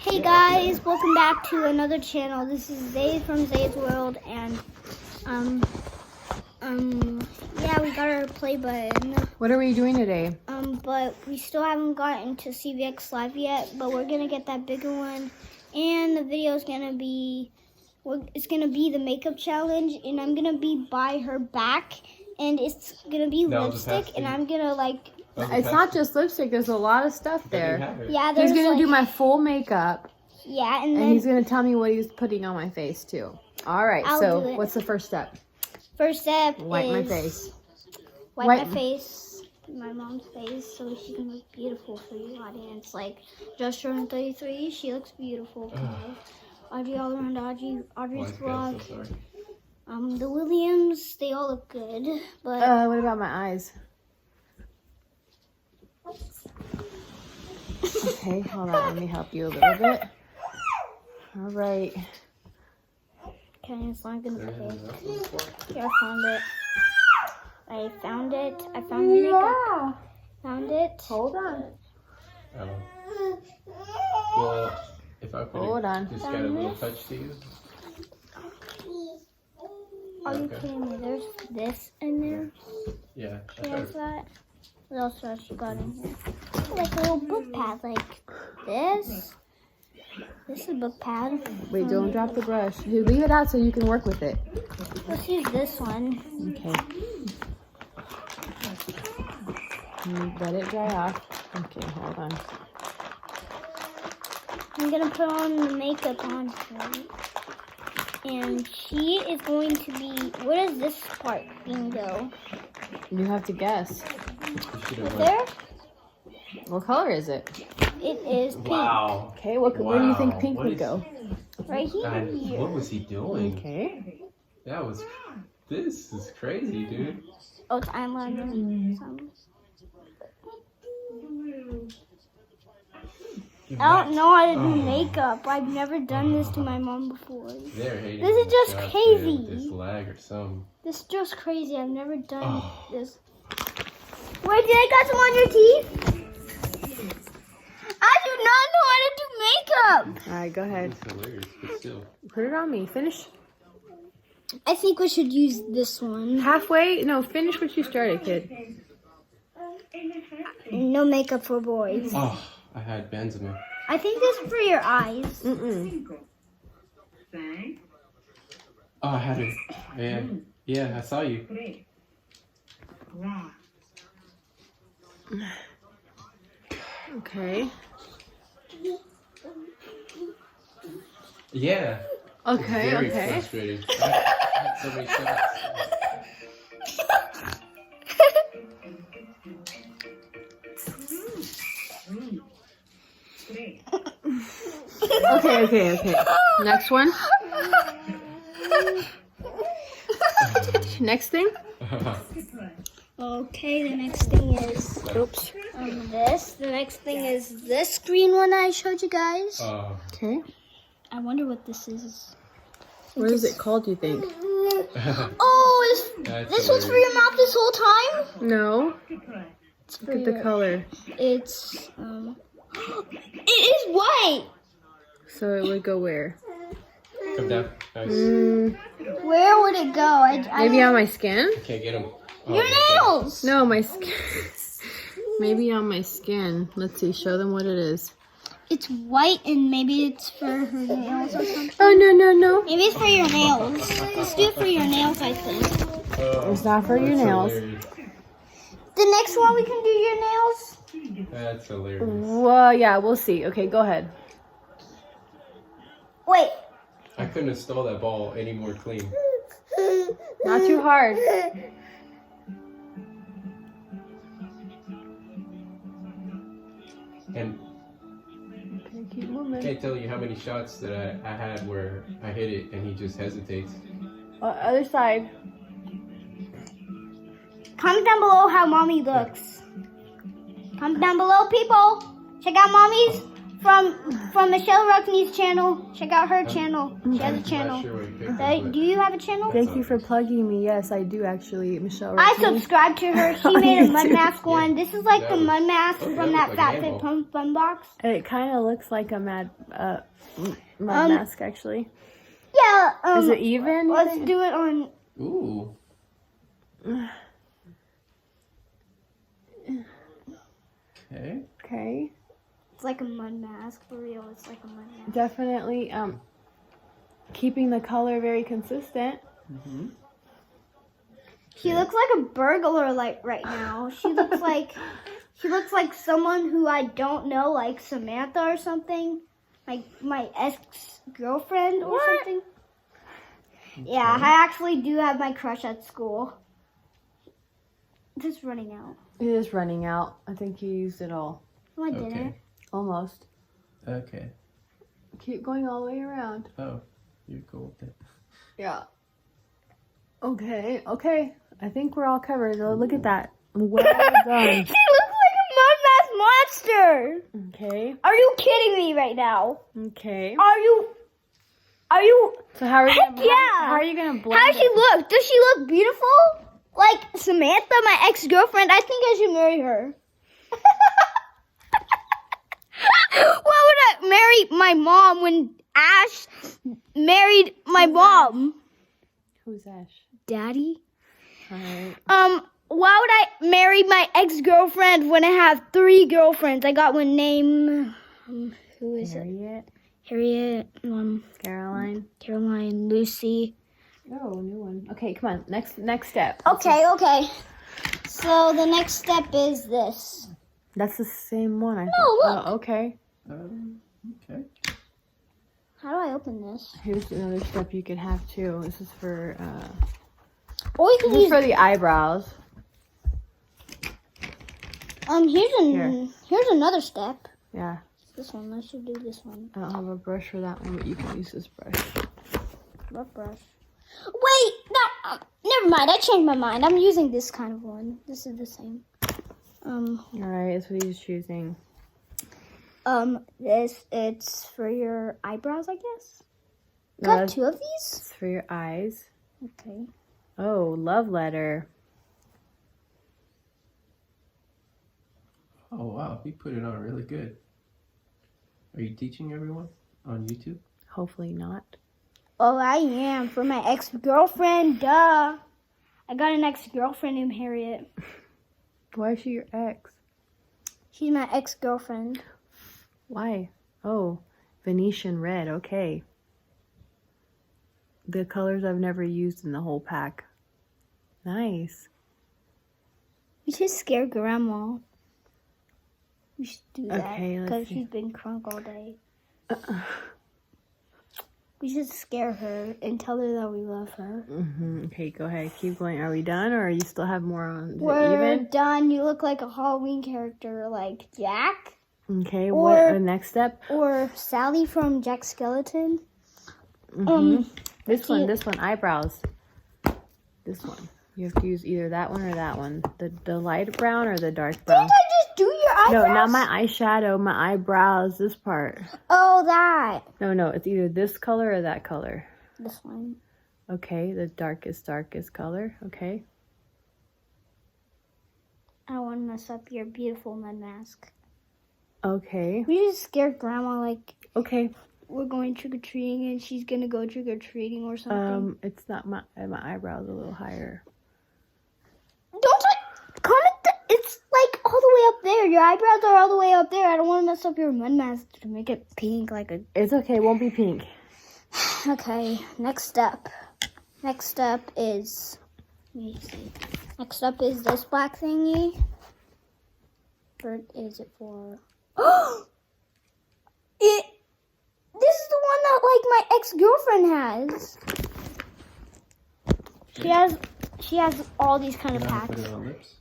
Hey guys, welcome back to another channel. This is Zayd from Zayd's World, and yeah, we got our play button. What are we doing today? But we still haven't gotten to CVX Live yet, but we're gonna get that bigger one, and the video is gonna be, it's gonna be the makeup challenge, and I'm gonna be by her back, and it's gonna be lipstick, and I'm gonna like. It's not just lipstick. There's a lot of stuff there. Yeah, there's He's gonna like, do my full makeup, yeah, and he's gonna tell me what he's putting on my face too. All right. I'll So do it. what's the first step? First step Wipe is my face. Wipe Wipe- my face, my mom's face, so she can look beautiful for the audience. Like, just turned 33, she looks beautiful. Guys. Audrey all around Audrey's vlog. The Williams, they all look good, but What about my eyes? Okay, hold on. Let me help you a little bit. All right. okay, it's not gonna fit. Here, I found it. I found the makeup. Found it. Hold on. Well, if I put Hold on. just got a little touch to you. Are you kidding me? There's this in there. Yeah. She has that. What else has she got in here? Like a little book pad, like this. This is a book pad. Wait, don't drop the brush. You leave it out so you can work with it. Let's use this one. Okay. Let it dry off. Okay, hold on. I'm gonna put on the makeup on her. And she is going to be, where is this part being go? You have to guess. Is there? What color is it? It is pink. Wow. Okay, where do you think pink What would is- go? Right here. What was he doing? Okay. That was. This is crazy, dude. Oh, it's eyeliner. I don't know how to do makeup. I've never done this to my mom before. They're hating This is me. just God, crazy. man, This lag or something. This is just crazy. I've never done Oh. this. Wait, did I got some on your teeth? I do not know how to do makeup. All right, go ahead. It's hilarious, but still. Put it on me. Finish. I think we should use this one. Halfway? No, finish what you started, kid. No makeup for boys. Oh, I had Benzema. I think this is for your eyes. Mm-mm. Oh, I had it. Yeah. Yeah, I saw you. Okay. Yeah. Okay, Very okay. frustrated. I had so many shots. Okay. Next one. Next thing. Okay, the next thing is Oops. this. The next thing is this green one I showed you guys. Oh. Okay. I wonder what this is. What is it called, you think? Oh, That's this was for your mouth this whole time? No. It's Look at the color. It's it is white. So it would go where? Come down. Nice. Where would it go? Maybe on my skin? Can't get him. Oh, Your my God. nails. No, my skin. Maybe on my skin. Let's see. Show them what it is. It's white and maybe it's for her nails or something. Oh, no. Maybe it's for your nails. Let's do it for your nails, I think. It's not for your That's nails. hilarious. The next one we can do your nails. That's hilarious. Well, yeah, we'll see. Okay, go ahead. Wait. I couldn't have stole that ball any more clean. Not too hard. And Okay, keep moving. can't tell you how many shots that I had where I hit it and he just hesitates. Other side. Comment down below how mommy looks. Comment down below, people. Check out mommy's from Michelle Rockney's channel. Check out her channel. She has a I'm channel. not sure where you picked it, but Do you have a channel? Thank you for plugging me. Yes, I do actually, Michelle. I Rockney. subscribed to her. She made a mud YouTube. mask one. This is like That the was- mud mask that from looked that like Fat an Fit animal. Fun box. It kind of looks like a mud mask, actually. Yeah. Is it even? you Let's think? do it on. Ooh. Okay. Okay. It's like a mud mask for real. It's like a mud mask. Definitely keeping the color very consistent. Mm-hmm. She looks like a burglar like right now. She looks like someone who I don't know, like Samantha or something. Like my ex-girlfriend or something. Yeah, I actually do have my crush at school. Just running out. It is running out. I think you used it all. No, I didn't. Okay. Almost. Okay. Keep going all the way around. Oh, you're cool with it. Yeah. Okay. Okay. I think we're all covered. Oh, look at that. Well done. She looks like a mud mask monster. Okay. Are you kidding me right now? Okay. Are you? So how are you? Heck yeah. How are you gonna blend? How does she look? Does she look beautiful? Like Samantha, my ex-girlfriend? I think I should marry her. Why would I marry my mom when Ash married my mom? Who's Ash? Daddy? All right. Why would I marry my ex-girlfriend when I have 3 girlfriends? I got one name. Who is it? Harriet. Harriet, Caroline. Caroline, Lucy. Oh, new one. Okay, come on. Next step. Okay. So the next step is this. That's the same one. I No, thought. look. Oh, okay. Okay. How do I open this? Here's another step you could have too. This is for Or you can this is use. for the eyebrows. Here's another step. Yeah. This one. I should do this one. I don't have a brush for that one, but you can use this brush. What brush? Wait, no. Never mind. I changed my mind. I'm using this kind of one. This is the same. All right, that's what he's choosing. It's for your eyebrows, I guess. No, Got that's- 2 of these. It's for your eyes. Okay. Oh, love letter. Oh wow, you put it on really good. Are you teaching everyone on YouTube? Hopefully not. Oh, I am. For my ex-girlfriend, duh. I got an ex-girlfriend named Harriet. Why is she your ex? She's my ex-girlfriend. Why? Oh, Venetian red. Okay. The colors I've never used in the whole pack. Nice. We should scare Grandma. We should do that. Okay, let's Because see. she's been crunk all day. We should scare her and tell her that we love her. Okay, go ahead. Keep going. Are we done, or you still have more on? Is it We're even? done. You look like a Halloween character like Jack Okay. Or- What? The next step? or Sally from Jack Skeleton. This one. Eyebrows. This one. You have to use either that one or that one. The light brown or the dark brown. Didn't I just do your eyebrows? No, not my eyeshadow. My eyebrows. This part. Oh, that. No. It's either this color or that color. This one. Okay. The darkest color. Okay. I don't want to mess up your beautiful mud mask. Okay. We just scared Grandma like Okay. we're going trick-or-treating and she's going to go trick-or-treating or something. It's not my eyebrows a little higher. Don't comment. It's like all the way up there. Your eyebrows are all the way up there. I don't want to mess up your mud mask to make it pink like a... It's okay. It won't be pink. Okay, next step. Next step is... Let me see. Next up is this black thingy. What is it for? This is the one that like my ex-girlfriend has. She has all these kind of You know how to packs. put it on lips?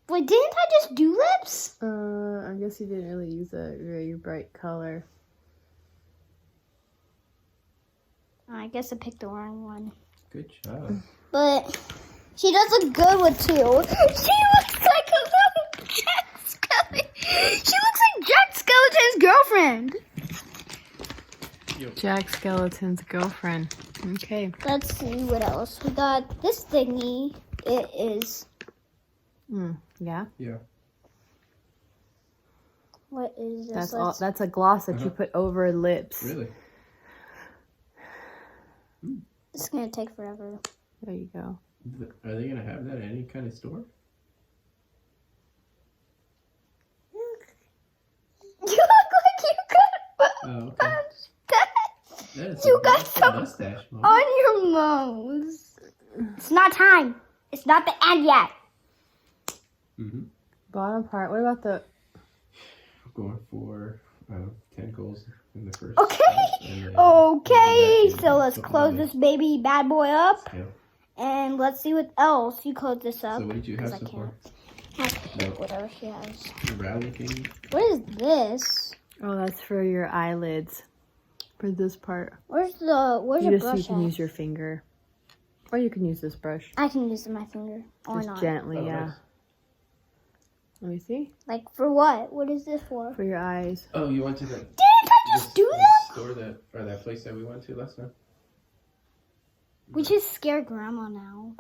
Wait, didn't I just do lips? I guess you didn't really use a very bright color. I guess I picked the wrong one. Good job. But she does look good with 2. She looks like a little Jack Skeleton. Jack Skeleton's girlfriend. Okay. Let's see what else. We got this thingy. It is. Yeah. Yeah. What is this? That's all. That's a gloss that you put over lips. Really? It's gonna take forever. There you go. Are they gonna have that at any kind of store? You look like you got. Oh, okay. That is You a got beautiful some mustache, Mom. on your nose. It's not time. It's not the end yet. Mm-hmm. Bottom part. What about the? I'm going for 10 goals in the first. Okay. and then- Okay. and then So let's something close like this baby bad boy up, Yeah. and let's see what else you close this up. So what did you have Because I so far? can't. No. Whatever she has. The rally thing? What is this? Oh, that's for your eyelids. For this part. Where's You your just brush you can at? use your finger, or you can use this brush. I can use my finger or Just not. gently, Oh, yeah. nice. Let me see. Like for what? What is this for? For your eyes. Oh, you went to the Didn't I just do that? store that place that we went to last time? We just scared Grandma now.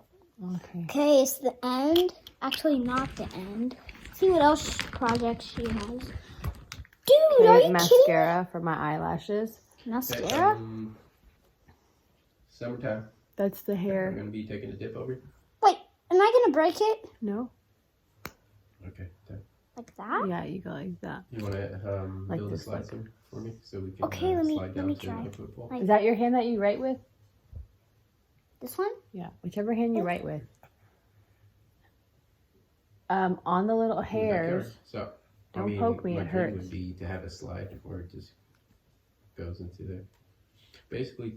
Okay. Okay, it's the end. Actually, not the end. See what else projects she has. Dude, are you kidding? Mascara for my eyelashes. Mascara? Summertime. That's the We're hair. gonna be taking a dip over. Wait, am I gonna break it No? Okay. Done. like that? Yeah, you go like that. You wanna Like build a this, slide like- sim for me so we can Okay, let me- slide let down me to try. the football? Like- Is that your hand that you write with? This one? Yeah, whichever hand you write with. On the little In the hairs. backyard. So Don't poke me, my it dream hurts. would be to have a slide where it just goes into there. Basically,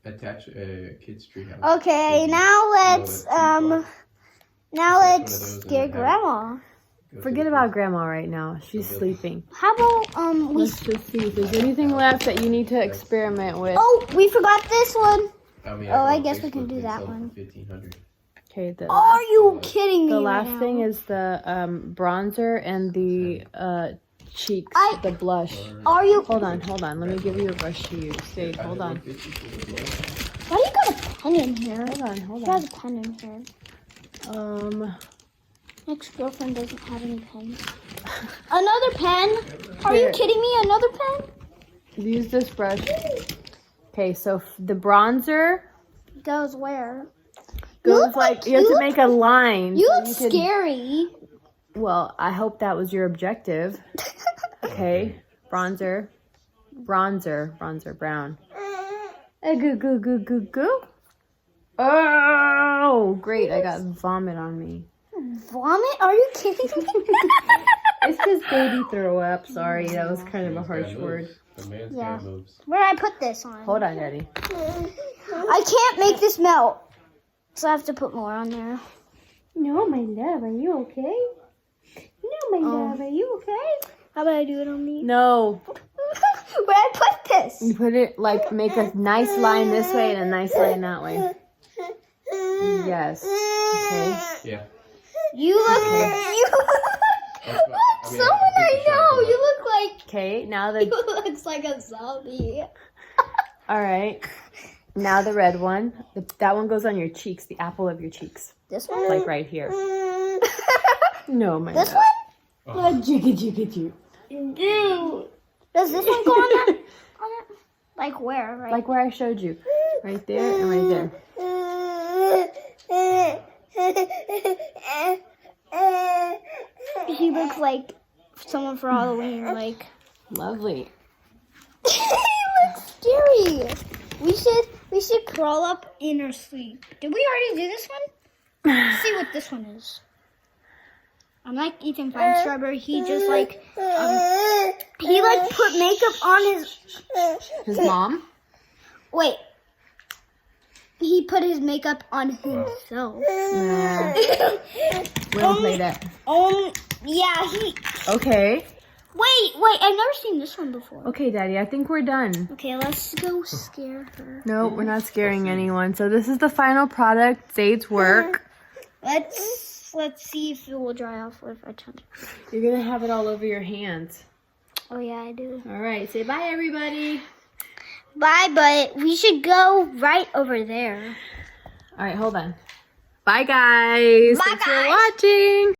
attach a kid's treehouse. Okay, Maybe now let's blow a tree bark, now Attach one of let's those and scare have- Grandma. go to Forget the about field. Grandma right now. She's Okay. sleeping. How about we? Let's just see if there's anything left that you need to experiment with. Oh, we forgot this one. I mean, Oh, I go on guess we can Facebook do and that sell it one. for 1,500. Okay, the Are you kidding me? the right last now? thing is the bronzer and the cheeks, I- the blush. Are you? Hold on. Let me give you a brush to use. Stay, I hold had on. 150 for the deal. Why do you got a pen in here? Hold She has a pen in here. on. Ex-girlfriend doesn't have any pens. Another pen? Are you Here. kidding me? Another pen? Use this brush. Okay, so the bronzer Goes where? goes look like like- you have you to look- make a line. You so look you could- scary. Well, I hope that was your objective. Okay, bronzer, brown. Goo goo goo goo goo. Oh, great! I got vomit on me. Vomit? Are you kidding me? It's just baby throw up. Sorry, that was kind of a Man's harsh got word. moves. The man's Yeah. got moves. Where did I put this on? Hold on, Daddy. I can't make this melt. So I have to put more on there. No, my love, are you okay? No, my love, are you okay? How about I do it on me? No, Where did I put this? you put it like make a nice line this way and a nice line that way. Yes. Okay. Yeah. You look That's what- I mean, someone think I the shot know. goes You up. look like Okay. Now you the looks like a zombie. all right. Now the red one. That one goes on your cheeks, the apple of your cheeks, This one? like right here. No, my This love. one? Oh, jigga. Dude. Does this one go on that? On it? Like where? Right? Like where I showed you, right there and right there. He looks like someone for Halloween. Like Lovely. he looks scary. We should crawl up in our sleep. Did we already do this one? Let's see what this one is. I'm like Ethan Fine Strawberry. He just like he like put makeup on his. His mom. Wait. He put his makeup on himself. Nah, we don't play that. Yeah, he. Okay. Wait, I've never seen this one before. Okay, Daddy, I think we're done. Okay, let's go scare her. No, we're not scaring anyone. So this is the final product, Zade's work. Let's see if it will dry off if I touch it. You're gonna have it all over your hands. Oh yeah, I do. All right, say bye, everybody. Bye, but we should go right over there. All right, hold on. Bye, guys. Bye, Thanks guys. for watching.